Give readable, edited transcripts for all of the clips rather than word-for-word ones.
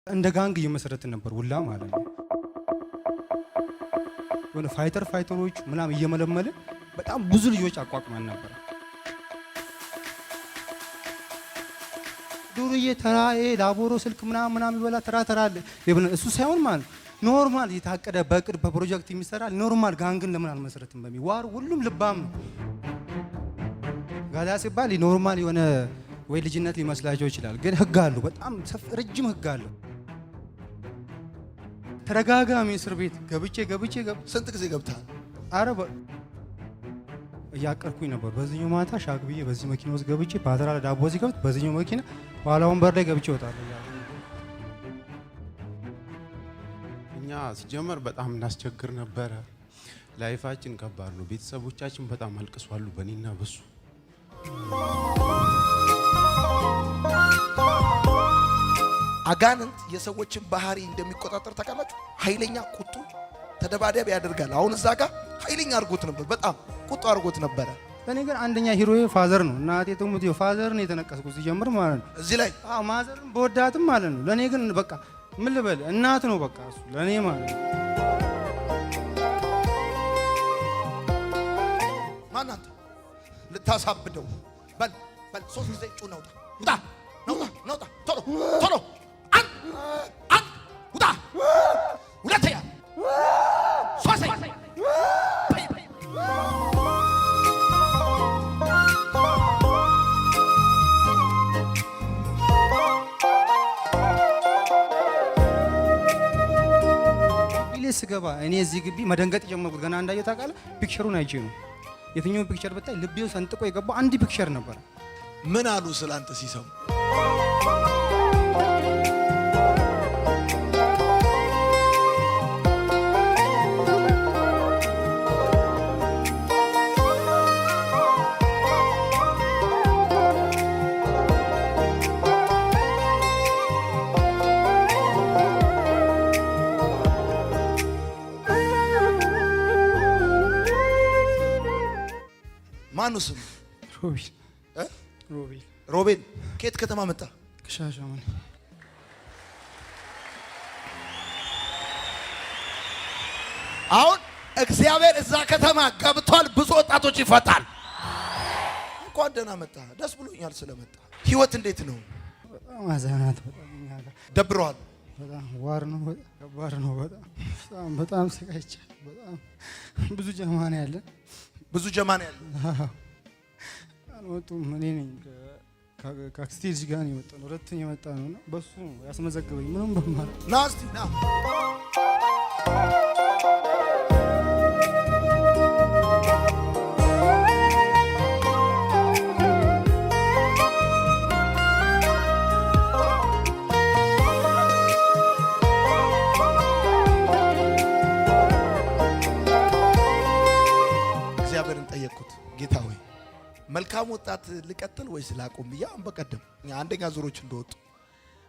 እንደ ጋንግ እየመሰረትን ነበር ሁላ ማለት ነው። የሆነ ፋይተሮች ምናምን እየመለመልን በጣም ብዙ ልጆች አቋቁመን ነበር። ዱርዬ ተራዬ ላቦሮ ስልክ ምናምን ይበላ ተራ እሱ ሳይሆን ማለት ኖርማል የታቀደ በቅድ በፕሮጀክት የሚሰራ ኖርማል ጋንግን ለምን አልመሰረትም በሚል ዋር ሁሉም ልባም ነው። ጋዳ ሲባል ኖርማል የሆነ ወይ ልጅነት ሊመስላቸው ይችላል፣ ግን ህግ አለው። በጣም ረጅም ህግ አለው። ተረጋጋሚ እስር ቤት ገብቼ ስንት ጊዜ ገብታል? አረ እያቀርኩኝ ነበር። በዚህኛው ማታ ሻግብዬ በዚህ መኪና ውስጥ ገብቼ ፓትራ ዳቦ ሲከብት በዚህኛው መኪና ኋላ ወንበር ላይ ገብቼ እወጣለሁ። እኛ ሲጀመር በጣም እናስቸግር ነበረ። ላይፋችን ከባድ ነው። ቤተሰቦቻችን በጣም አልቅሷሉ በኔና በሱ። አጋንንት የሰዎችን ባህሪ እንደሚቆጣጠር ታውቃላችሁ። ኃይለኛ ቁጡ ተደባዳቢ ያደርጋል። አሁን እዛ ጋር ኃይለኛ አድርጎት ነበር፣ በጣም ቁጡ አድርጎት ነበረ። እኔ ግን አንደኛ ሂሮዬ ፋዘር ነው። እናቴ ተሙት ፋዘር ነው የተነቀስኩት ሲጀምር ማለት ነው። እዚህ ላይ ማዘርም በወዳትም ማለት ነው። ለኔ ግን በቃ ምን ልበል እናት ነው በቃ እሱ ለኔ ማለት ነው። ማን አንተ ልታሳብደው? በል ሶስት ጊዜ ጩ ነውጣ ነውጣ ቶሎ ውጣ ሁለተኛ ሶስተኛ ስገባ እኔ እዚህ ግቢ መደንገጥ ጀመርኩት። ገና እንዳየው ታውቃለህ፣ ፒክቸሩን አይቼ ነው። የትኛውን ፒክቸር ብታይ ልቤው ሰንጥቆ የገባው አንድ ፒክቸር ነበር። ምን አሉ ስላንተ ሲሰሙ? ማኑ ስም? ሮቤል። ከየት ከተማ መጣ? ከሻሸመኔ። አሁን እግዚአብሔር እዛ ከተማ ገብቷል። ብዙ ወጣቶች ይፈታል። እንኳን ደህና መጣ። ደስ ብሎኛል ስለመጣ። ህይወት እንዴት ነው? በጣም አዛናት። ደብረዋል። በጣም ዋር ነው። ከባድ ነው። በጣም ስቃይቻል። በጣም ብዙ ጀማን ያለ አልወጡም። እኔ ነኝ ከአክስቴ ልጅ ጋር ነው የመጣው። ሁለቱን የመጣ ነውና በሱ ያስመዘገበኝ ምንም በማር ና እስቲ ና። እግዚአብሔርን ጠየቅኩት፣ ጌታ ሆይ መልካም ወጣት ልቀጥል ወይስ ላቁም ብዬ በቀደም አንደኛ ዙሮች እንደወጡ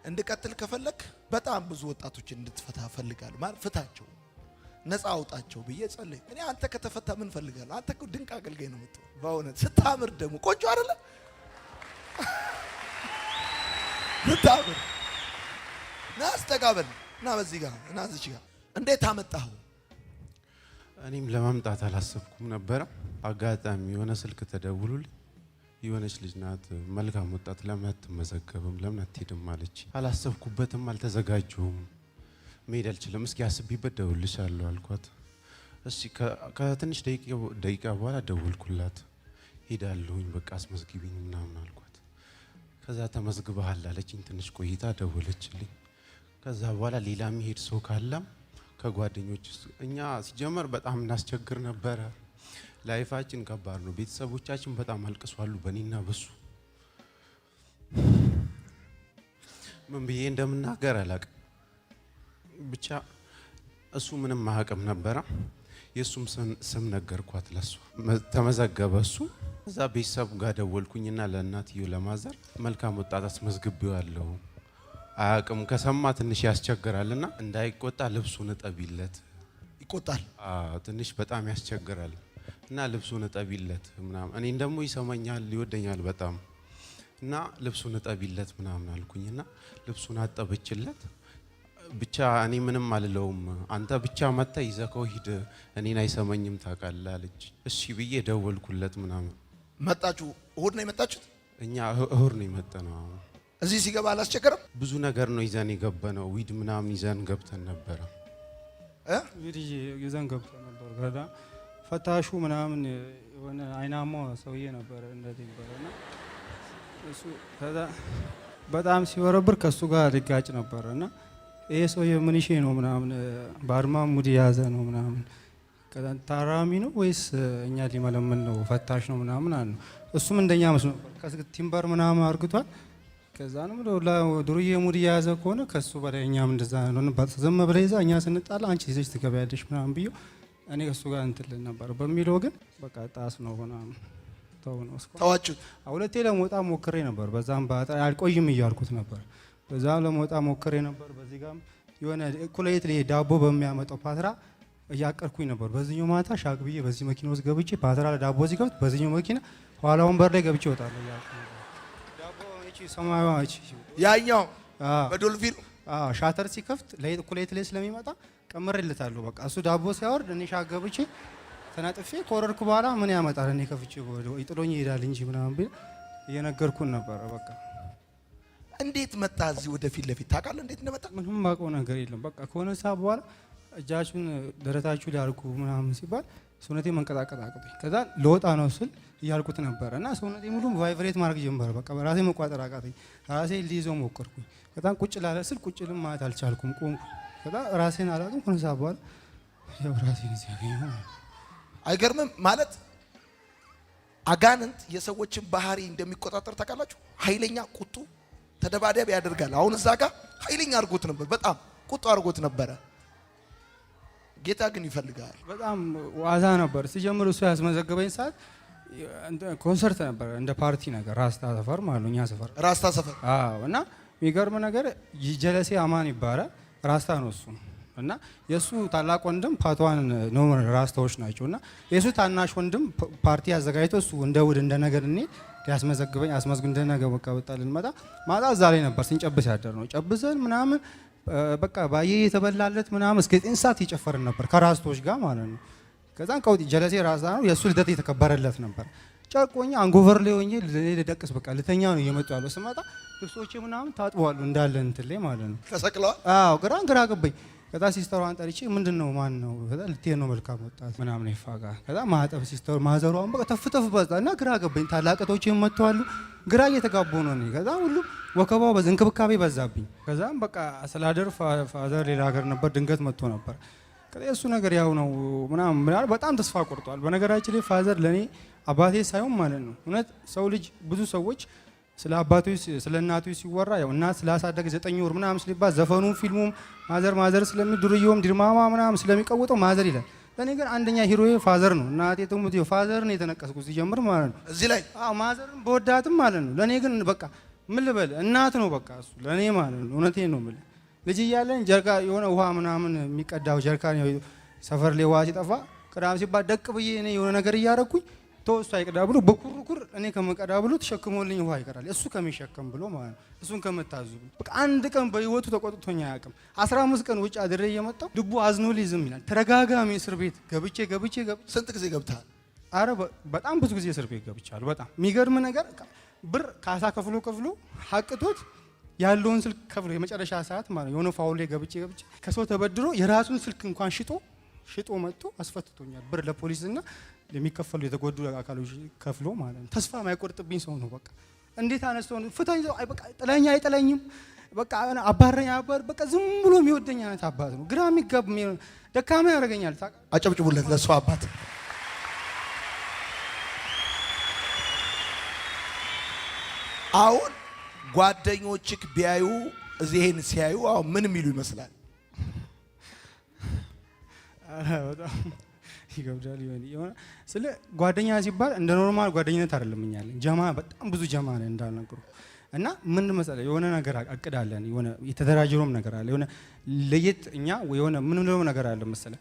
እንድቀጥል ከፈለክ በጣም ብዙ ወጣቶችን እንድትፈታ ፈልጋለሁ። ማለት ፍታቸው፣ ነፃ አውጣቸው ብዬ ጸለይ። እኔ አንተ ከተፈታ ምን ፈልጋለሁ? አንተ እኮ ድንቅ አገልጋይ ነው የምትሆነው። በእውነት ስታምር ደግሞ ቆንጆ አይደለ? ስታምር ና አስተጋበል ና በዚህ ጋር ና እዚህ ጋር እንዴት አመጣኸው? እኔም ለማምጣት አላሰብኩም ነበረ። አጋጣሚ የሆነ ስልክ ተደውሉልኝ። የሆነች ልጅ ናት፣ መልካም ወጣት፣ ለምን አትመዘገብም ለምን አትሄድም አለች። አላሰብኩበትም፣ አልተዘጋጀሁም፣ መሄድ አልችልም፣ እስኪ አስቢበት ደውልልሻለሁ አልኳት። እሺ ከትንሽ ደቂቃ በኋላ ደውልኩላት። ሄዳለሁኝ በቃ አስመዝግቢኝ ምናምን አልኳት። ከዛ ተመዝግበሃል አለችኝ። ትንሽ ቆይታ ደወለችልኝ። ከዛ በኋላ ሌላ የሚሄድ ሰው ካለም ከጓደኞች እኛ ሲጀመር በጣም እናስቸግር ነበረ። ላይፋችን ከባድ ነው። ቤተሰቦቻችን በጣም አልቅሷሉ በኔና በሱ። ምን ብዬ እንደምናገር አላቅም። ብቻ እሱ ምንም ማህቀም ነበረ። የሱም ስም ነገርኳት ለሱ። ተመዘገበ እሱ። እዛ ቤተሰብ ጋር ደወልኩኝና ለእናትየው ለማዘር መልካም ወጣት አስመዝግቤዋለሁ። አያቅም ከሰማ ትንሽ ያስቸግራልና እንዳይቆጣ ልብሱን እጠቢለት። ይቆጣል? ትንሽ በጣም ያስቸግራል እና ልብሱን እጠቢለት ምናምን። እኔ ደግሞ ይሰማኛል ይወደኛል በጣም እና ልብሱን እጠቢለት ምናምን አልኩኝና ልብሱን አጠበችለት። ብቻ እኔ ምንም አልለውም፣ አንተ ብቻ መጣ ይዘከው ሂድ፣ እኔን አይሰማኝም ታውቃለህ አለች። እሺ ብዬ ደወልኩለት ምናምን። መጣችሁ? እሁድ ነው የመጣችሁት? እኛ እሁድ ነው የመጣነው። እዚህ ሲገባ አላስቸገረም? ብዙ ነገር ነው ይዘን የገባነው። ዊድ ምናምን ይዘን ገብተን ነበረ። ዊድ ይዘን ገብተን ነበር። ከዛ ፈታሹ ምናምን የሆነ አይናማ ሰውዬ ነበር እንደዚህ ነበርና እሱ ከዛ በጣም ሲወረብር ከሱ ጋር ሊጋጭ ነበርና ይሄ ሰውዬ ምን ይሼ ነው ምናምን ባድማ ሙድ የያዘ ነው ምናምን ከዛ ታራሚ ነው ወይስ እኛ ሊመለምን ነው ፈታሽ ነው ምናምን አለ። እሱም እንደኛ መስሎ ነበር። ቲምበር ምናምን አርግቷል። ከዛ ነው ዱርዬ ሙድ የያዘ ከሆነ ከሱ በላይ እኛም እንደዛ ነው ዝም ብለህ ይዛ እኛ ስንጣላ አንቺ ይዘሽ ትገበያለሽ ምናምን ብዬ እኔ ከሱ ጋር እንትን ነበር በሚለው ግን በቃ ጣስ ነው ምናምን ተዋችሁ። ሁለቴ ለመውጣ ሞክሬ ነበር። በዛም አልቆይም እያልኩት ነበር። በዛም ለመውጣ ሞክሬ ነበር። በዚህ ጋርም የሆነ ኩሌት ላይ ዳቦ በሚያመጣው ፓትራ እያቀርኩኝ ነበር። በዚህኛው ማታ ሻክ ብዬ በዚህ መኪና ውስጥ ገብቼ ፓትራ ለዳቦ ሲከፍት በዚህኛው መኪና ኋላ ወንበር ላይ ገብቼ እወጣለሁ እያልኩ ዳቦ እቺ ሰማያዊ እቺ ያኛው በዶልፊን ሻተር ሲከፍት ኩሌት ላይ ስለሚመጣ ቀምሬለታለሁ። በቃ እሱ ዳቦ ሲያወርድ እኔ ሻክ ገብቼ ተናጥፌ ኮረርኩ በኋላ ምን ያመጣል እኔ ከፍቼ ይጥሎኝ ይሄዳል እንጂ ምናምን ቢል እየነገርኩን ነበር። በቃ እንዴት መጣ እዚህ ወደፊት ለፊት ታውቃለህ? እንዴት እንደመጣ ምንም ማውቀው ነገር የለም። በቃ ከሆነ ሰዓት በኋላ እጃችሁን ደረታችሁ ላይ አድርጉ ምናምን ሲባል ሰውነቴ መንቀጣቀጥ አቅቶኝ ከዛ ለወጣ ነው ስል እያልኩት ነበረ እና ሰውነቴ ሙሉ ቫይብሬት ማድረግ ጀመረ። በቃ ራሴ መቋጠር አቃተኝ። ራሴ ሊይዘው ሞከርኩኝ። ከዛ ቁጭ ላለ ስል ቁጭ ልም ማለት አልቻልኩም። ቆምኩ። ከዛ ራሴን አላውቅም። ከሆነ ሰዓት በኋላ ያው ራሴን እዚህ ያገኘው። አይገርምም? ማለት አጋንንት የሰዎችን ባህሪ እንደሚቆጣጠር ታውቃላችሁ? ኃይለኛ ቁጡ ተደባዳቢ ያደርጋል። አሁን እዛ ጋር ኃይለኛ አድርጎት ነበር፣ በጣም ቁጡ አድርጎት ነበረ። ጌታ ግን ይፈልጋል። በጣም ዋዛ ነበር ሲጀምር። እሱ ያስመዘገበኝ ሰዓት ኮንሰርት ነበር እንደ ፓርቲ ነገር ራስታ ሰፈር ማለት ነው፣ እኛ ሰፈር ራስታ ሰፈር። አዎ። እና የሚገርም ነገር ጀለሴ አማን ይባላል ራስታ ነው እሱ እና የሱ ታላቅ ወንድም ፓቷን ነው ራስታዎች ናቸው። እና የሱ ታናሽ ወንድም ፓርቲ አዘጋጅቶ እሱ እንደ ውድ እንደ ነገር እኔ ያስመዘግበኝ አስመዝግን እንደ ነገር በቃ ወጣልን መጣ ማታ እዛ ላይ ነበር ስንጨብስ ያደር ነው። ጨብሰን ምናምን በቃ ባየ የተበላለት ምናምን እስከ 9 ሰዓት እየጨፈርን ነበር ከራስቶች ጋር ማለት ነው። ከዛን ቀውጢ ጀለሴ ራስታ ነው የሱ ልደት የተከበረለት ነበር። ጨርቆኛ አንጎቨር ላይ ሆኜ ልደቅስ በቃ ልተኛ ነው እየመጡ ያለው። ስመጣ ልብሶቼ ምናምን ታጥበዋሉ እንዳለ እንትን ላይ ማለት ነው ተሰቅለዋል። አዎ ግራ ገባኝ። ከዛ ሲስተሯን ጠርቼ ምንድነው ማን ነው? ከዛ ልትሄድ ነው መልካም ወጣት ምናምን ይፋጋ። ከዛ ማጠብ ሲስተሩ ማዘሯን በቃ ተፍተፍ በዛ እና ግራ ገባኝ። ታላቀቶቼ መጥተዋሉ ግራ እየተጋቡ ነው እኔ። ከዛ ሁሉ ወከባው እንክብካቤ በዛብኝ። ከዛም በቃ አስተዳደር ፋዘር ሌላ ሀገር ነበር ድንገት መጥቶ ነበር። ከዛ እሱ ነገር ያው ነው ምናምን በጣም ተስፋ ቆርጧል። በነገራችን ላይ ፋዘር ለኔ አባቴ ሳይሆን ማለት ነው። እውነት ሰው ልጅ ብዙ ሰዎች ስለ አባቶች ስለ እናቶች ሲወራ ያው እናት ስላሳደገ 9 ወር ምናምን ስለሚባል ዘፈኑም ፊልሙም ማዘር ስለሚዱርየውም ድርማማ ምናምን ስለሚቀውጠው ማዘር ይላል። ለኔ ግን አንደኛ ሂሮዬ ፋዘር ነው። እናቴ ተሙት ፋዘር ነው የተነቀስኩት ሲጀምር ማለት ነው እዚህ ላይ ማዘርን በወዳትም ማለት ነው። ለኔ ግን በቃ ምን ልበል እናት ነው በቃ እሱ ለኔ ማለት ነው። እውነቴን ነው የምልህ። ልጅ እያለን ጀርካ የሆነ ውሃ ምናምን የሚቀዳው ጀርካን ሰፈር ላይ ውሃ ሲጠፋ ቅዳም ሲባል ደቅ ብዬ እኔ የሆነ ነገር እያረኩኝ ተወስቶ አይቀዳ ብሎ በኩርኩር እኔ ከመቀዳ ብሎ ተሸክሞልኝ ውሃ ይቀራል እሱ ከሚሸከም ብሎ ማለት ነው። እሱን ከመታዙ በቃ አንድ ቀን በህይወቱ ተቆጥቶኛ አያውቅም። 15 ቀን ውጭ አድሬ እየመጣው ልቡ አዝኖልኝ ዝም ይላል። ተረጋጋሚ እስር ቤት ገብቼ ስንት ጊዜ ገብተሃል? አረ በጣም ብዙ ጊዜ እስር ቤት ገብቻለሁ። በጣም የሚገርም ነገር ብር ካሳ ከፍሎ ሀቅቶት ያለውን ስልክ ከፍሎ የመጨረሻ ሰዓት ማለት የሆነ ፋውል ላይ ገብቼ ከሰው ተበድሮ የራሱን ስልክ እንኳን ሽጦ መጥቶ አስፈትቶኛል። ብር ለፖሊስና ለሚከፈሉ የተጎዱ አካሎች ከፍሎ ማለት ነው። ተስፋ የማይቆርጥብኝ ሰው ነው። በቃ እንዴት አነስተው ፍታኝ ሰው በቃ ጥለኛ አይጥለኝም። በቃ አባረኛ በቃ ዝም ብሎ የሚወደኝ አይነት አባት ነው። ግራ የሚጋብ ደካማ ያደርገኛል። አጨብጭቡለት ለሱ አባት። አሁን ጓደኞችክ ቢያዩ እዚህን ሲያዩ አሁን ምን የሚሉ ይመስላል? በጣም ይገብዳል። ይሆን ስለ ጓደኛ ሲባል እንደ ኖርማል ጓደኝነት አይደለም። እኛ አለን ጀማ በጣም ብዙ ጀማ ነን እንዳልነገሩ እና ምን መሰለህ የሆነ ነገር አቅዳለን። የሆነ የተደራጀሮም ነገር አለ። የሆነ ለየት እኛ የሆነ ምን ነው ነገር አለ መሰለህ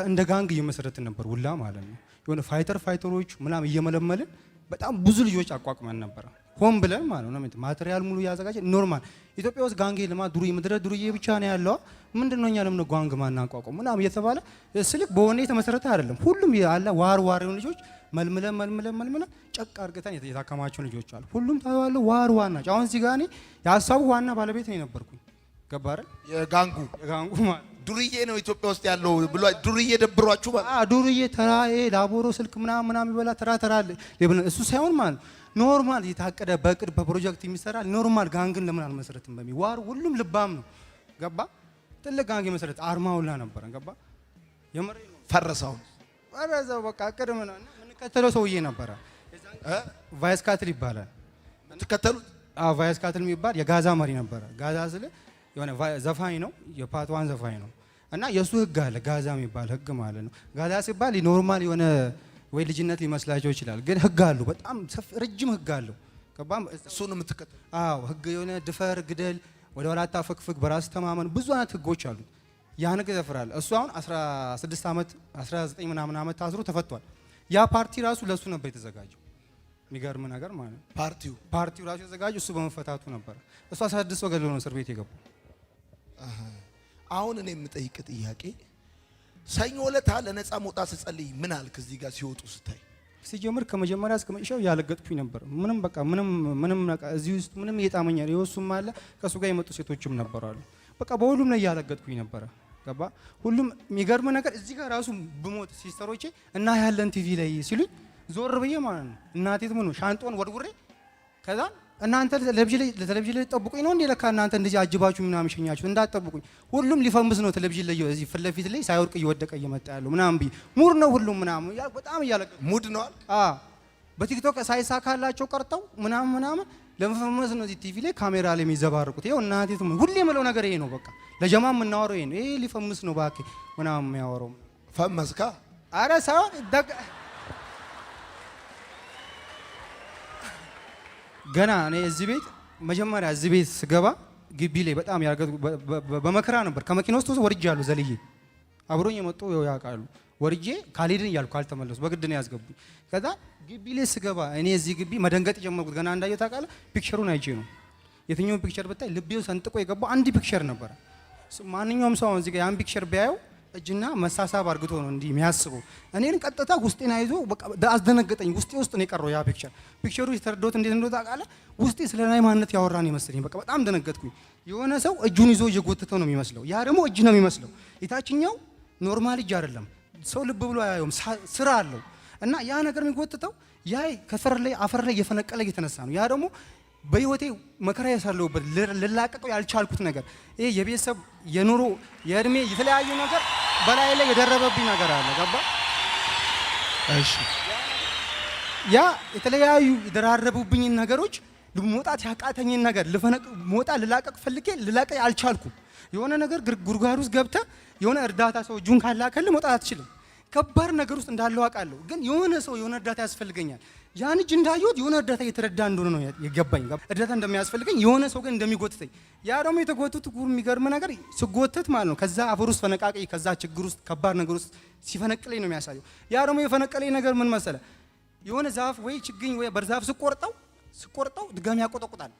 እንደ ጋንግ እየመሰረትን ነበር ሁላ ማለት ነው። የሆነ ፋይተሮች ምናምን እየመለመልን በጣም ብዙ ልጆች አቋቁመን ነበር ሆን ብለን ማለት ነው። ማቴሪያል ሙሉ ያዘጋጀ ኖርማል ኢትዮጵያ ውስጥ ጋንግ ልማ ዱርዬ ምድረ ዱርዬ ብቻ ነው ያለው። ምንድነው እኛ ለምን ጓንግ ማናቋቋም ምናምን እየተባለ ስልክ በወኔ የተመሰረተ አይደለም። ሁሉም ያለ ዋር ልጆች መልምለን ጨቅ አርግተን የታከማቸው ልጆች አሉ። ሁሉም ታዋለ ዋር ናቸው። አሁን እዚህ ጋር እኔ የሀሳቡ ዋና ባለቤት ነው የነበርኩኝ። ገባ አይደል? የጋንጉ ማለት ዱርዬ ነው ኢትዮጵያ ውስጥ ያለው ብሎ ዱርዬ ደብሯችሁ ማለት ዱርዬ ተራዬ ላቦሮ ስልክ ምናምን ይበላ ተራ እሱ ሳይሆን ማለት ኖርማል የታቀደ በቅድ በፕሮጀክት የሚሰራ ኖርማል ጋንግን ለምን አልመሰረትም በሚል ዋር ሁሉም ልባም ነው። ገባ? ትልቅ ጋንግ የመሰረት አርማውላ ነበር። ገባ? የመሬ ነው ፈረሰው በቃ ቅድ ምናምን የምንከተለው ሰውዬ ነበረ። ቫይስ ካትል ይባላል። የምትከተሉት? ቫይስ ካትል የሚባል የጋዛ መሪ ነበረ። ጋዛ ስለ የሆነ ዘፋኝ ነው፣ የፓትዋን ዘፋኝ ነው። እና የሱ ህግ አለ፣ ጋዛ የሚባል ህግ ማለት ነው። ጋዛ ሲባል ኖርማል የሆነ ወይ ልጅነት ሊመስላቸው ይችላል፣ ግን ህግ አለው። በጣም ረጅም ህግ አለው። ገባም? እሱን የምትከተሉ? አዎ፣ ህግ የሆነ ድፈር፣ ግደል፣ ወደ ኋላ አታፈግፍግ፣ በራስ ተማመን፣ ብዙ አይነት ህጎች አሉ። ያን ህግ ይዘፍራል። እሱ አሁን 16 ዓመት 19 ምናምን ዓመት ታስሮ ተፈቷል። ያ ፓርቲ ራሱ ለሱ ነበር የተዘጋጀው። የሚገርም ነገር ማለት ነው። ፓርቲው ራሱ የተዘጋጀው እሱ በመፈታቱ ነበር። እሱ 16 ሰው ገድሎ ነው እስር ቤት የገባው። አሁን እኔ የምጠይቅ ጥያቄ ሰኞ ዕለት ለነፃ መውጣት ስጸልይ ምን አልክ? እዚህ ጋር ሲወጡ ስታይ ሲጀምር ከመጀመሪያ እስከ መጨረሻው ያለገጥኩኝ ነበር። ምንም በቃ ምንም እዚህ ውስጥ ምንም እየጣመኛል። የወሱም አለ ከሱ ጋር የመጡ ሴቶችም ነበሩ አሉ። በቃ በሁሉም ላይ ያለገጥኩኝ ነበረ። ገባ? ሁሉም የሚገርም ነገር እዚህ ጋር ራሱ ብሞት ሲስተሮቼ እና ያለን ቲቪ ላይ ሲሉኝ ዞር ብዬ ማለት ነው እናቴ ትሙን ሻንጦን ወድውሬ ከዛ እናንተ ለቴሌቪዥን ላይ ጠብቁኝ ነው እንዴ? ለካ እናንተ እንደዚህ አጅባችሁ ምናምን ሸኛችሁ እንዳትጠብቁኝ። ሁሉም ሊፈምስ ነው ቴሌቪዥን ላይ እዚህ ፊት ለፊት ላይ ሳይወርቅ እየወደቀ እየመጣ ያለው ምናምን ብዬ ሙድ ነው ሁሉም ምናምን በጣም እያለቀ ሙድ ነው። በቲክቶክ ሳይሳካላቸው ቀርተው ምናምን ለመፈመስ ነው እዚህ ቲቪ ላይ ካሜራ ላይ የሚዘባርቁት። ይኸው እናቴ ትሙን ሁሌ የምለው ነገር ይሄ ነው። በቃ ለጀማ የምናወራው ይሄ ነው። ይሄ ሊፈምስ ነው እባክህ ምናምን የሚያወራው ፈመስካ። ኧረ ሳይሆን ገና እኔ እዚህ ቤት መጀመሪያ እዚህ ቤት ስገባ ግቢ ላይ በጣም በመከራ ነበር። ከመኪና ውስጥ ወርጃለሁ ዘልዬ። አብሮኝ የመጡ ያውቃሉ። ወርጄ ካልሄድን እያልኩ ካልተመለሱ በግድ ነው ያስገቡኝ። ከዛ ግቢ ላይ ስገባ እኔ እዚህ ግቢ መደንገጥ የጀመርኩት ገና እንዳየሁ ታውቃለህ፣ ፒክቸሩን አይቼ ነው። የትኛውን ፒክቸር ብታይ ልቤው ሰንጥቆ የገባው አንድ ፒክቸር ነበረ። ማንኛውም ሰው እዚህ ጋር ያን ፒክቸር ቢያየው እጅና መሳሳብ አርግቶ ነው እንዲህ የሚያስበው። እኔን ቀጥታ ውስጤን አይዞ በቃ አስደነገጠኝ። ውስጤ ውስጥ ነው የቀረው ያ ፒክቸሩ የተረዳሁት እንዴት እንደሆነ ታውቃለህ? ውስጤ ስለ ናይ ማንነት ያወራን ይመስለኝ። በቃ በጣም ደነገጥኩኝ። የሆነ ሰው እጁን ይዞ እየጎተተው ነው የሚመስለው። ያ ደግሞ እጅ ነው የሚመስለው። የታችኛው ኖርማል እጅ አይደለም። ሰው ልብ ብሎ አያየውም፣ ስራ አለው። እና ያ ነገር የሚጎተተው ያ ከፈር ላይ አፈር ላይ እየፈነቀለ እየተነሳ ነው። ያ ደግሞ በህይወቴ መከራ ያሳለሁበት ልላቀቀው ያልቻልኩት ነገር ይሄ የቤተሰብ የኑሮ የእድሜ የተለያዩ ነገር በላይ ላይ የደረበብኝ ነገር አለ። ገባ? እሺ። ያ የተለያዩ የደራረቡብኝ ነገሮች መውጣት ያቃተኝን ነገር ልላቀቅ ፈልጌ ልላቀቅ አልቻልኩም። የሆነ ነገር ጉድጓድ ውስጥ ገብተህ የሆነ እርዳታ ሰው እጁን ካላከልህ መውጣት አትችልም። ከባድ ነገር ውስጥ እንዳለው አውቃለሁ፣ ግን የሆነ ሰው የሆነ እርዳታ ያስፈልገኛል። ያን እጅ እንዳየሁት የሆነ እርዳታ እየተረዳ እንደሆነ ነው የገባኝ። እርዳታ እንደሚያስፈልገኝ የሆነ ሰው ግን እንደሚጎትተኝ። ያ ደግሞ የተጎተቱት የሚገርም ነገር ስጎተት ማለት ነው ከዛ አፈር ውስጥ ፈነቃቀኝ፣ ከዛ ችግር ውስጥ ከባድ ነገር ውስጥ ሲፈነቅለኝ ነው የሚያሳየው። ያ ደግሞ የፈነቀለኝ ነገር ምን መሰለ? የሆነ ዛፍ ወይ ችግኝ ወይ በርዛፍ ስቆርጠው ድጋሚ ያቆጠቁጣል።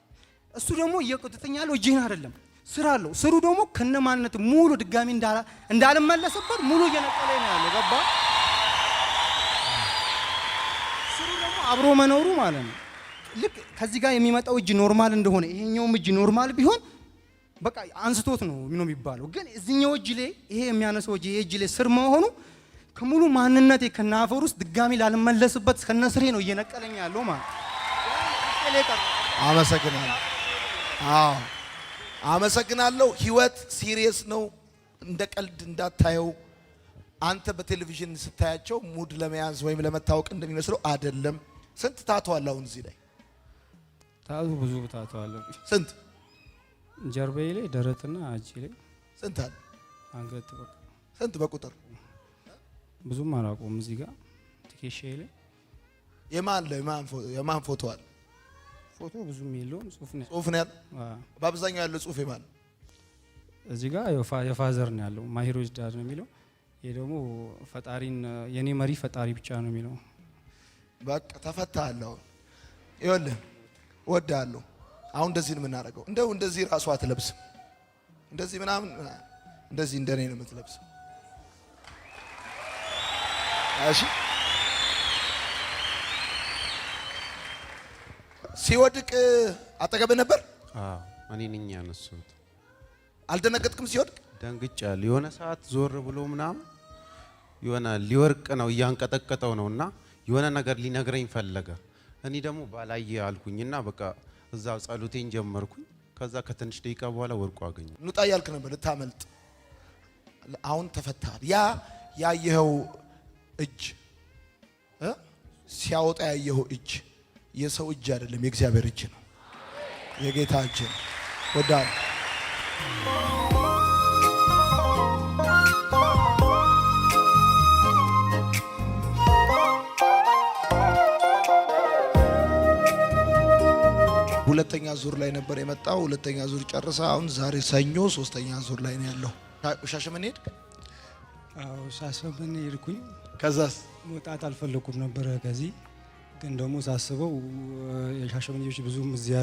እሱ ደግሞ እየቆጠተኝ ያለው እጅህን አይደለም ስራ አለው። ስሩ ደግሞ ከነማንነት ሙሉ ድጋሚ እንዳልመለስበት ሙሉ እየነቀለኝ ነው ያለው። ገባ? ስሩ ደግሞ አብሮ መኖሩ ማለት ነው። ልክ ከዚህ ጋር የሚመጣው እጅ ኖርማል እንደሆነ ይሄኛውም እጅ ኖርማል ቢሆን በቃ አንስቶት ነው የሚባለው። ግን እዚህኛው እጅ ላይ ይሄ የሚያነሳው እጅ ይሄ እጅ ላይ ስር መሆኑ ከሙሉ ማንነቴ ከናፈር ውስጥ ድጋሚ ላልመለስበት ከነስሬ ነው እየነቀለኝ ያለው ማለት ነው። አመሰግናለሁ። አመሰግናለሁ። ህይወት ሲሪየስ ነው። እንደ ቀልድ እንዳታየው። አንተ በቴሌቪዥን ስታያቸው ሙድ ለመያዝ ወይም ለመታወቅ እንደሚመስለው አይደለም። ስንት ታቶ አለ አሁን እዚህ ላይ? ታቶ ብዙ ታቶ አለ። ስንት? ጀርባዬ ላይ፣ ደረትና እጄ ላይ። ስንት አለ? አንገት በቃ ስንት በቁጥር? ብዙም አላውቀውም። እዚህ ጋር ትከሻዬ ላይ የማን ፎቶ አለ? ፎቶ ብዙም የለውም። ጽሁፍ ነው ያለው። በአብዛኛው ያለው ጽሁፍ የማን ነው? እዚህ ጋር የፋዘር ነው ያለው። ማሂሮጅ ዳድ ነው የሚለው። ይሄ ደግሞ ፈጣሪን የኔ መሪ ፈጣሪ ብቻ ነው የሚለው። በቃ ተፈታለሁ። ይኸውልህ እወድሃለሁ። አሁን እንደዚህ ነው የምናደርገው። እንደው እንደዚህ ራሱ አትለብስም እንደዚህ ምናምን እንደዚህ እንደኔ ነው የምትለብሰው። እሺ ሲወድቅ አጠገብህ ነበር? አዎ እኔ ነኝ ያነሱት። አልደነገጥክም ሲወድቅ? ደንግጫለሁ። የሆነ ሰዓት ዞር ብሎ ምናምን የሆነ ሊወርቅ ነው እያንቀጠቀጠው ነውና የሆነ ነገር ሊነግረኝ ፈለገ። እኔ ደግሞ ባላየ አልኩኝና በቃ እዛ ጸሎቴን ጀመርኩኝ። ከዛ ከትንሽ ደቂቃ በኋላ ወርቆ አገኘ። ኑጣ ያልክ ነበር ልታመልጥ። አሁን ተፈታል። ያ ያየኸው እጅ ሲያወጣ ያየኸው እጅ የሰው እጅ አይደለም፣ የእግዚአብሔር እጅ ነው። የጌታ እጅ ነው። ወዳል ሁለተኛ ዙር ላይ ነበር የመጣው። ሁለተኛ ዙር ጨርሳ አሁን ዛሬ ሰኞ ሶስተኛ ዙር ላይ ነው ያለው። ሻሸመኔ ሄድክ? አዎ ሻሸመኔ ሄድኩኝ። ከዛስ? መውጣት አልፈለኩም ነበረ ከዚህ ግን ደግሞ ሳስበው የሻሸመኔ ልጆች ብዙም እዚያ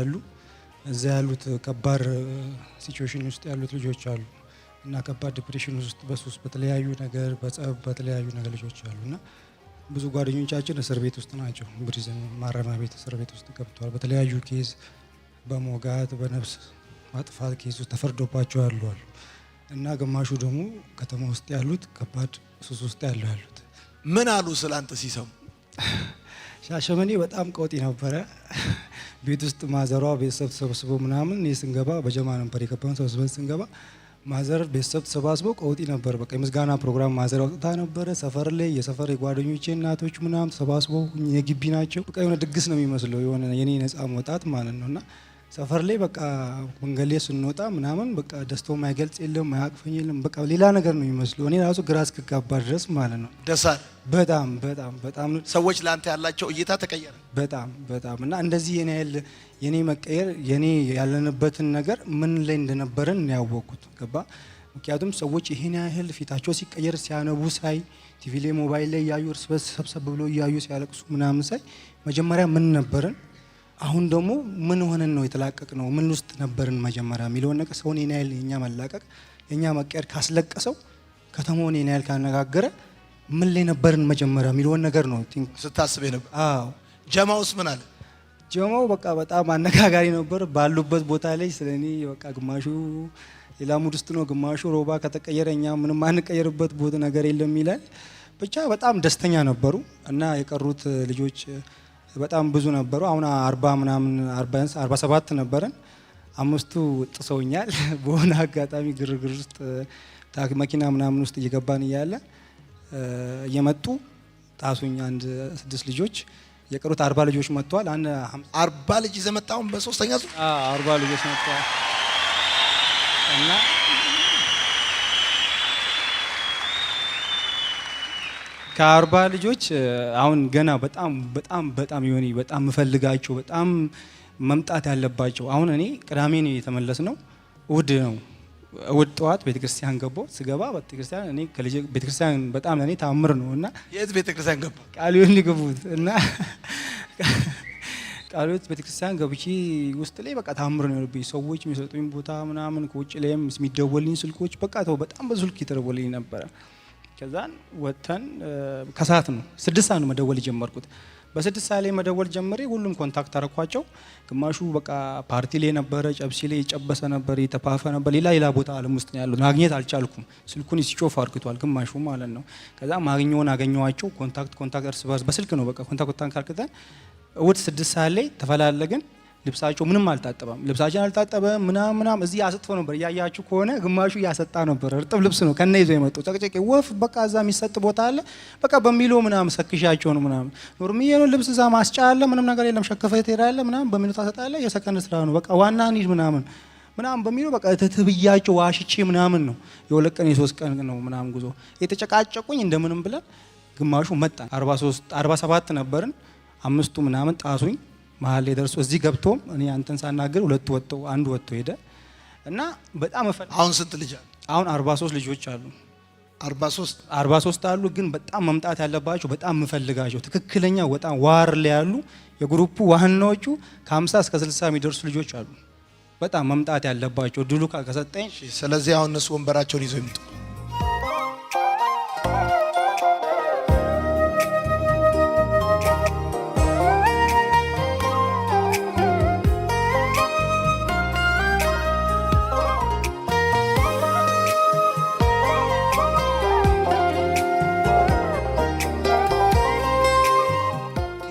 ያሉት ከባድ ሲቹዌሽን ውስጥ ያሉት ልጆች አሉ እና ከባድ ዲፕሬሽን ውስጥ በሱስ በተለያዩ ነገር በጸብ በተለያዩ ነገር ልጆች አሉና ብዙ ጓደኞቻችን እስር ቤት ውስጥ ናቸው። ብሪዝን ማረሚያ ቤት እስር ቤት ውስጥ ገብተዋል። በተለያዩ ኬዝ በሞጋት በነፍስ ማጥፋት ኬዝ ውስጥ ተፈርዶባቸው አሉ እና ግማሹ ደግሞ ከተማ ውስጥ ያሉት ከባድ ሱስ ውስጥ ያሉት። ምን አሉ ስላንተ ሲሰሙ? ሻሸመኔ በጣም ቀውጢ ነበረ። ቤት ውስጥ ማዘሯ ቤተሰብ ተሰብስበው ምናምን እኔ ስንገባ በጀማ ነበር የገባን። ሰብስበን ስንገባ ማዘር ቤተሰብ ተሰባስበው ቀውጢ ነበር። በቃ የምስጋና ፕሮግራም ማዘር አውጥታ ነበረ። ሰፈር ላይ የሰፈር የጓደኞቼ እናቶች ምናምን ተሰባስበው የግቢ ናቸው። በቃ የሆነ ድግስ ነው የሚመስለው የሆነ የኔ ነፃ መውጣት ማለት ነውና ሰፈር ላይ በቃ መንገድ ላይ ስንወጣ ምናምን በቃ ደስታው ማይገልጽ የለም ማያቅፈኝ የለም። በቃ ሌላ ነገር ነው የሚመስለው። እኔ ራሱ ግራ እስክጋባ ድረስ ማለት ነው። ደሳል በጣም በጣም በጣም ሰዎች ላንተ ያላቸው እይታ ተቀየረ። በጣም እና እንደዚህ የኔ መቀየር የኔ ያለንበትን ነገር ምን ላይ እንደነበረን ያወቅኩት ገባ። ምክንያቱም ሰዎች ይሄን ያህል ፊታቸው ሲቀየር ሲያነቡ ሳይ ቲቪ ላይ ሞባይል ላይ እያዩ እርስ በርስ ሰብሰብ ብሎ እያዩ ሲያለቅሱ ምናምን ሳይ መጀመሪያ ምን ነበረን አሁን ደግሞ ምን ሆነን ነው የተላቀቅ ነው ምን ውስጥ ነበርን መጀመሪያ የሚለውን ነገር ሰውን የኔ ያህል የኛ መላቀቅ የኛ መቀየር ካስለቀሰው ከተማውን የኔ ያህል ካነጋገረ ምን ላይ ነበርን መጀመሪያ የሚለውን ነገር ነው ስታስብ ነበር። አዎ ጀማውስ ምን አለ? ጀማው በቃ በጣም አነጋጋሪ ነበር። ባሉበት ቦታ ላይ ስለኔ በቃ ግማሹ ሌላ ሙድ ውስጥ ነው፣ ግማሹ ሮባ ከተቀየረ እኛ ምንም አንቀየርበት ቦታ ነገር የለም ይላል። ብቻ በጣም ደስተኛ ነበሩ እና የቀሩት ልጆች በጣም ብዙ ነበሩ። አሁን 47 ነበረን። 5ቱ ጥሰውኛል። በሆነ አጋጣሚ ግርግር ውስጥ መኪና ምናምን ውስጥ እየገባን እያለ እየመጡ ጣሱኝ። አንድ 6 ልጆች የቀሩት 40 ልጆች መጥተዋል። 40 ልጅ ይዘህ መጣህ አሁን በሶስተኛ ዙር? 40 ልጆች መጥተዋል እና ከ40 ልጆች አሁን ገና በጣም የሆነ በጣም የምፈልጋቸው በጣም መምጣት ያለባቸው አሁን እኔ ቅዳሜ ነው የተመለስነው። እሑድ ጠዋት ቤተክርስቲያን ገባሁ። ስገባ ቤተክርስቲያን እኔ ከልጅ ቤተክርስቲያን በጣም ለኔ ታምር ነው እና የት ቤተክርስቲያን ገባ? ቃልዮን ሊገቡት እና ቃልዮት ቤተክርስቲያን ገብቼ ውስጥ ላይ በቃ ታምር ነው ያሉብኝ ሰዎች የሚሰጡኝ ቦታ ምናምን ከውጭ ላይም የሚደወልኝ ስልኮች በቃ ተው በጣም በስልክ ይተደወልኝ ነበረ። ከዛን ወተን ከሰዓት ነው 6 ሰዓት ነው መደወል ጀመርኩት። በ6 ሰዓት ላይ መደወል ጀመሬ። ሁሉም ኮንታክት አረኳቸው። ግማሹ በቃ ፓርቲ ላይ ነበረ፣ ጨብሲ ላይ የጨበሰ ነበር፣ የተፓፈ ነበር። ሌላ ቦታ ዓለም ውስጥ ነው ያለው። ማግኘት አልቻልኩም። ስልኩን ሲጮፍ አርክቷል ግማሹ ማለት ነው። ከዛ አገኘዋቸው ኮንታክት እርስ በርስ በስልክ ነው በቃ ኮንታክት አርክተን እሑድ 6 ሰዓት ላይ ተፈላለግን። ልብሳቸው ምንም አልታጠበም። ልብሳችን አልታጠበ ምናምን እዚህ አስጥፎ ነበር። እያያችሁ ከሆነ ግማሹ እያሰጣ ነበር። እርጥብ ልብስ ነው ከነ ይዞ የመጣው ጨቅጨቄ ወፍ በቃ እዛ የሚሰጥ ቦታ አለ በቃ በሚሎ ምናምን ሰክሻቸው ነው ምናምን ኖርማሊ ነው ልብስ እዛ ማስጫ አለ ምንም ነገር የለም። ሸከፈት ይራለ ምናምን በሚሎ ታሰጣለ። የሰከንድ ስራ ነው በቃ ዋና ኒድ ምናምን በሚሎ በቃ ተትብያቸው ዋሽቼ ምናምን ነው የሁለት ቀን የሶስት ቀን ነው ምናምን ጉዞ የተጨቃጨቁኝ እንደምንም ብለን ግማሹ መጣ። 47 ነበርን። 5ቱ ምናምን ጣሱኝ። መሀል ላይ ደርሶ እዚህ ገብቶም እኔ አንተን ሳናገር 2 ወጥተው አንዱ ወጥቶ ሄደ እና በጣም አሁን ስንት ልጅ አሉ? አሁን 43 ልጆች አሉ። 43 አሉ። ግን በጣም መምጣት ያለባቸው በጣም የምፈልጋቸው ትክክለኛ በጣም ዋር ላይ ያሉ የግሩፑ ዋህናዎቹ ከ50 እስከ 60 የሚደርሱ ልጆች አሉ። በጣም መምጣት ያለባቸው ድሉ ከሰጠኝ። ስለዚህ አሁን እነሱ ወንበራቸውን ይዘው ይምጡ።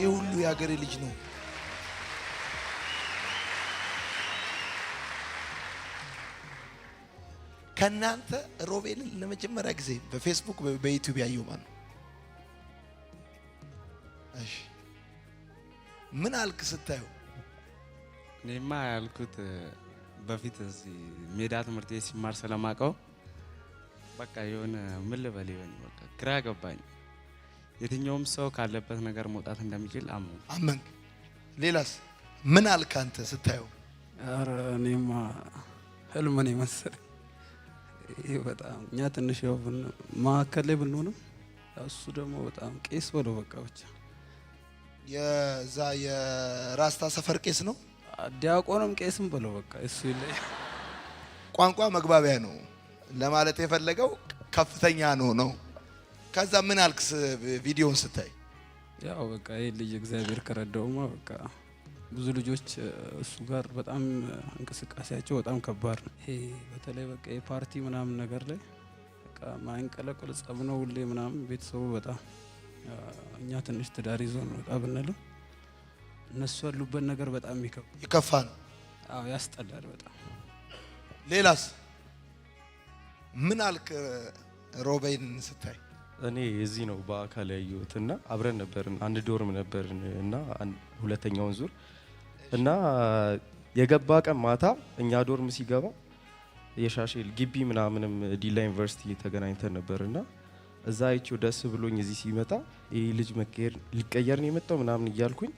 ይህ ሁሉ የሀገሬ ልጅ ነው። ከናንተ ሮቤልን ለመጀመሪያ ጊዜ በፌስቡክ በዩቲዩብ ያየው ማን ነው? እሺ ምን አልክ ስታየው? እኔማ ያልኩት በፊት እዚህ ሜዳ ትምህርት ቤት ሲማር ስለማቀው በቃ የሆነ ምን ልበል ይሆን በቃ ግራ ገባኝ። የትኛውም ሰው ካለበት ነገር መውጣት እንደሚችል አመንክ። ሌላስ ምን አልክ አንተ ስታየው? ኧረ እኔማ ህልም ነው መሰለኝ። ይሄ በጣም እኛ ትንሽ ያው ማዕከል ላይ ብንሆንም እሱ ደግሞ በጣም ቄስ በለው በቃ ብቻ የዛ የራስታ ሰፈር ቄስ ነው። ዲያቆንም ቄስም በለው በቃ እሱ ይለይ። ቋንቋ መግባቢያ ነው ለማለት የፈለገው ከፍተኛ ነው። ከዛ ምን አልክስ ቪዲዮውን ስታይ? ያው በቃ ይሄ ልጅ እግዚአብሔር ከረዳውማ በቃ ብዙ ልጆች እሱ ጋር በጣም እንቅስቃሴያቸው በጣም ከባድ ነው። ይሄ በተለይ በቃ የፓርቲ ምናምን ነገር ላይ በቃ ማንቀለቀል ጸብ ነው ሁሌ ምናምን ቤተሰቡ በጣም እኛ ትንሽ ትዳር ይዞ ነው ወጣ ብንለው እነሱ ያሉበት ነገር በጣም ይከፋ ነው። አዎ ያስጠላል በጣም። ሌላስ ምን አልክ ሮቤልን ስታይ? እኔ እዚህ ነው በአካል ያየሁት እና አብረን ነበርን፣ አንድ ዶርም ነበርን እና ሁለተኛውን ዙር እና የገባ ቀን ማታ እኛ ዶርም ሲገባ የሻሼል ግቢ ምናምንም ዲላ ዩኒቨርሲቲ ተገናኝተን ነበርና እዛ አይቼው ደስ ብሎኝ እዚህ ሲመጣ ይህ ልጅ ሊቀየር ነው የመጣው ምናምን እያልኩኝ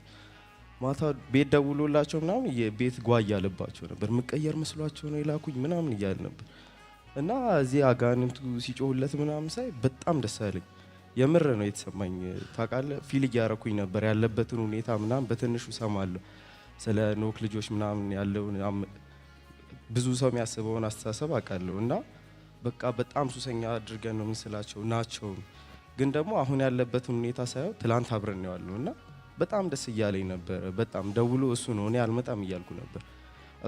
ማታ ቤት ደውሎላቸው ምናምን የቤት ጓ እያለባቸው ነበር። መቀየር መስሏቸው ነው የላኩኝ ምናምን እያል ነበር እና እዚህ አጋንንቱ ሲጮህለት ምናምን ሳይ በጣም ደስ አለኝ። የምር ነው የተሰማኝ። ታውቃለህ ፊል እያረኩኝ ነበር ያለበትን ሁኔታ ምናምን በትንሹ ሰማለሁ። ስለ ኖክ ልጆች ምናምን ያለውን ብዙ ሰው የሚያስበውን አስተሳሰብ አውቃለሁ እና በቃ በጣም ሱሰኛ አድርገን ነው ምስላቸው ናቸው። ግን ደግሞ አሁን ያለበትን ሁኔታ ሳይው ትላንት አብረን ነው ያለው እና በጣም ደስ እያለኝ ነበር። በጣም ደውሎ እሱ ነው እኔ አልመጣም እያልኩ ነበር።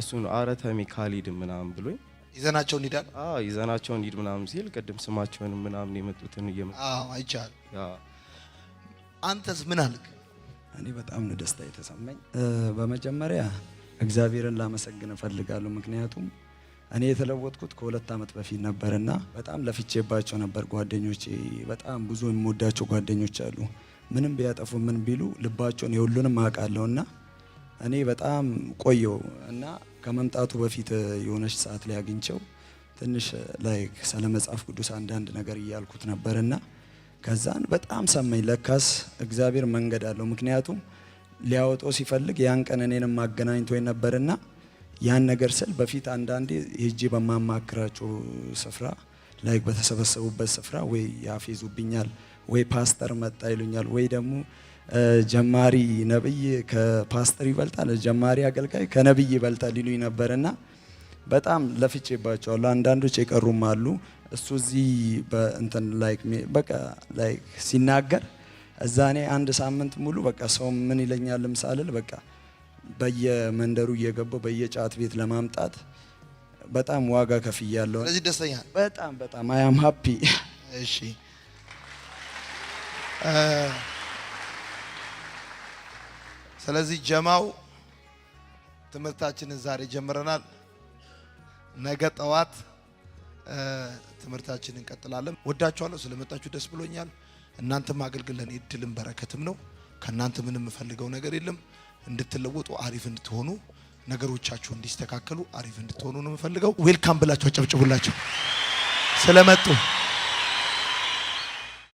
እሱ ነው አረተሚ ካሊድ ምናምን ብሎኝ ይዘናቸው እንሂዳል። ይዘናቸው እንሂድ ምናምን ሲል ቅድም ስማቸውን ምናምን የመጡትን አይቻል። አንተስ ምን አልክ? እኔ በጣም ነው ደስታ የተሰማኝ። በመጀመሪያ እግዚአብሔርን ላመሰግን እፈልጋለሁ። ምክንያቱም እኔ የተለወጥኩት ከ2 ዓመት በፊት ነበርና በጣም ለፍቼባቸው ነበር። ጓደኞቼ በጣም ብዙ የምወዳቸው ጓደኞች አሉ። ምንም ቢያጠፉ ምን ቢሉ ልባቸውን የሁሉንም አውቃለሁና እኔ በጣም ቆየው እና ከመምጣቱ በፊት የሆነች ሰዓት ላይ አግኝቸው ትንሽ ላይ ስለ መጽሐፍ ቅዱስ አንዳንድ ነገር እያልኩት ነበርና ከዛን በጣም ሰማኝ። ለካስ እግዚአብሔር መንገድ አለው። ምክንያቱም ሊያወጣው ሲፈልግ ያን ቀን እኔንም ማገናኝቶኝ ነበርና ያን ነገር ስል በፊት አንዳንዴ ሄጄ በማማክራቸው ስፍራ ላይ በተሰበሰቡበት ስፍራ ወይ ያፌዙብኛል፣ ወይ ፓስተር መጣ ይሉኛል፣ ወይ ደግሞ ጀማሪ ነብይ ከፓስተር ይበልጣል፣ ጀማሪ አገልጋይ ከነብይ ይበልጣል ይሉኝ ነበርና በጣም ለፍቼባቸዋለሁ። አንዳንዶች የቀሩም አሉ። እሱ እዚህ በእንትን ላይክ በቃ ላይክ ሲናገር እዛ እኔ 1 ሳምንት ሙሉ በቃ ሰው ምን ይለኛል ለምሳሌ በቃ በየመንደሩ እየገባው በየጫት ቤት ለማምጣት በጣም ዋጋ ከፍያለሁ። ስለዚህ ደስተኛ በጣም አይ አም ሃፒ። እሺ ስለዚህ ጀማው ትምህርታችንን ዛሬ ጀምረናል። ነገ ጠዋት ትምህርታችንን እንቀጥላለን። ወዳችኋለሁ። ስለመጣችሁ ደስ ብሎኛል። እናንተም አገልግለን እድልም በረከትም ነው። ከናንተ ምንም የምፈልገው ነገር የለም። እንድትለወጡ አሪፍ እንድትሆኑ ነገሮቻችሁ እንዲስተካከሉ አሪፍ እንድትሆኑ ነው የምፈልገው። ዌልካም ብላችሁ አጨብጭቡላችሁ ስለመጡ